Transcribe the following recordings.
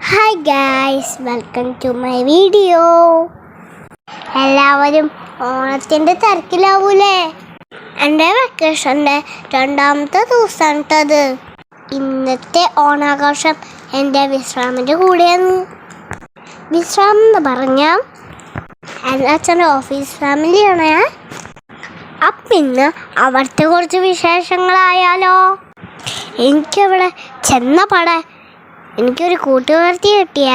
Hi guys, welcome to my video. എല്ലാവരും ഓണത്തിൻ്റെ തിരക്കിലാവൂലേ? എൻ്റെ വെക്കേഷൻ്റെ രണ്ടാമത്തെ ദിവസമാണിട്ടത്. ഇന്നത്തെ ഓണാഘോഷം എൻ്റെ വിശ്രാമിൻ്റെ കൂടെയാണ്. വിശ്രാം എന്ന് പറഞ്ഞാൽ എൻ്റെ അച്ഛൻ്റെ ഓഫീസ് ഫാമിലിയാണ്. അപ്പം ഇന്ന് അവിടുത്തെ കുറച്ച് വിശേഷങ്ങളായാലോ. എനിക്കവിടെ ചെന്ന പടം എനിക്കൊരു കൂട്ടുകാരത്തി കിട്ടിയ,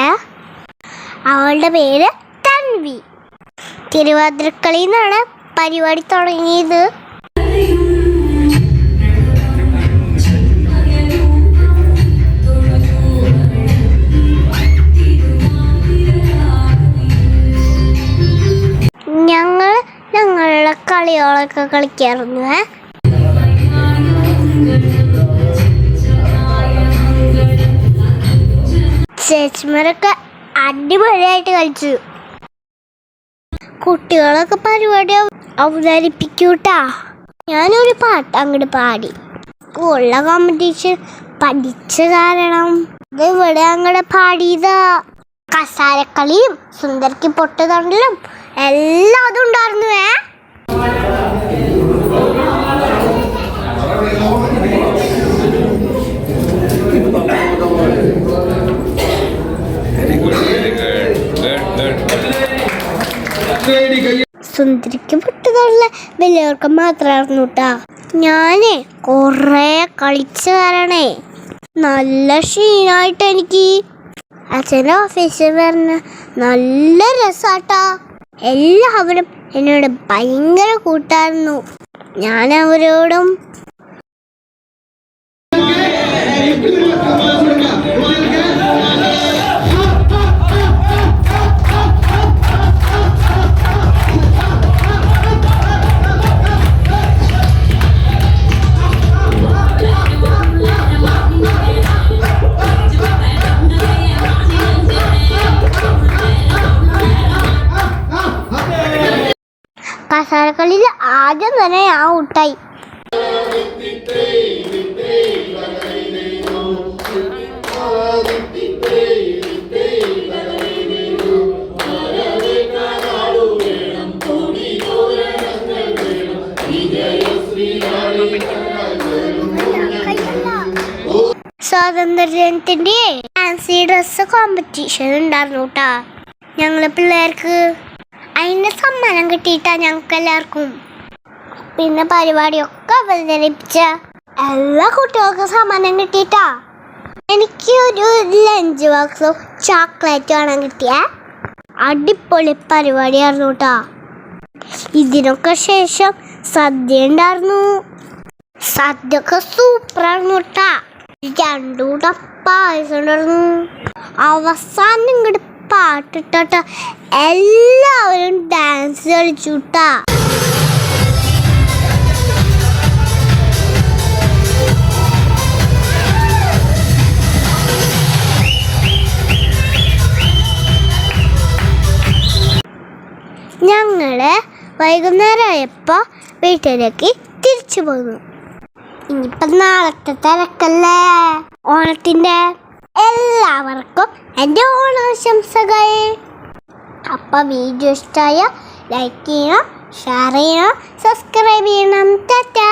അവളുടെ പേര് തൻവി. തിരുവാതിരക്കളിയിൽ നിന്നാണ് പരിപാടി തുടങ്ങിയത്. ഞങ്ങളുടെ കളികളൊക്കെ കളിക്കാറുണ്ട്. ചേച്ചിമാരൊക്കെ അടിപൊളിയായിട്ട് കളിച്ചു. കുട്ടികളൊക്കെ പരിപാടി അവതരിപ്പിക്കൂട്ടാ. ഞാനൊരു പാട്ട് അങ്ങോട്ട് പാടി. സ്കൂളിലെ കോമ്പറ്റീഷൻ പഠിച്ച കാരണം ഇത് ഇവിടെ അങ്ങോട്ട് പാടിയതാ. കസാരക്കളിയും സുന്ദരിക്ക് പൊട്ട് തണ്ടലും എല്ലാം അതും ഉണ്ടായിരുന്നു. സുന്ദരിക്ക് പൊട്ടുതള്ള വലിയവർക്ക് മാത്രമായിരുന്നു കേട്ടാ. ഞാനേ കൊറേ കളിച്ച കാരണേ നല്ല ക്ഷീണായിട്ട് എനിക്ക്. അച്ഛൻ്റെ ഓഫീസിൽ പറഞ്ഞ നല്ല രസാട്ടാ. എല്ലാവരും എന്നോട് ഭയങ്കര കൂട്ടായിരുന്നു. ഞാൻ അവരോടും കസാരക്കളിയിൽ ആദ്യം തന്നെ ഞാൻ ഔട്ടായി. സ്വാതന്ത്ര്യദിനത്തിൻ്റെ ഫാൻസി ഡ്രസ്സ് കോമ്പറ്റീഷൻ ഉണ്ടായിരുന്നു കേട്ടാ. ഞങ്ങള് പിള്ളേർക്ക് അതിൻ്റെ സമ്മാനം കിട്ടിയിട്ടാ ഞങ്ങൾക്ക് എല്ലാവർക്കും. പിന്നെ പരിപാടിയൊക്കെ അവതരിപ്പിച്ച എല്ലാ കുട്ടികൾക്കും സമ്മാനം കിട്ടിയിട്ടാ. എനിക്ക് ഒരു ലഞ്ച് ബോക്സും ചോക്ലേറ്റും ആണ് കിട്ടിയ. അടിപൊളി പരിപാടിയായിരുന്നു കേട്ടാ. ഇതിനൊക്കെ ശേഷം സദ്യ ഉണ്ടായിരുന്നു. സദ്യയൊക്കെ സൂപ്പറായിരുന്നു കേട്ടാ. 2 കൂട്ടം പായസം ഉണ്ടായിരുന്നു. അവസാനം ഇങ്ങോട്ട് പാട്ടിട്ട എല്ലാവരും ഡാൻസ് കളിച്ചുട്ടാ. ഞങ്ങള് വൈകുന്നേരമായപ്പോൾ വീട്ടിലേക്ക് തിരിച്ചു പോന്നു. ഇനിയിപ്പം നാളത്തെ തിരക്കല്ലേ ഓണത്തിൻ്റെ. എല്ലാവർക്കും എൻ്റെ ഓണാശംസകൾ. അപ്പം വീഡിയോ ഇഷ്ടമായ ലൈക്ക് ചെയ്യണം, ഷെയർ ചെയ്യണം, സബ്സ്ക്രൈബ് ചെയ്യണം. ടാറ്റാ.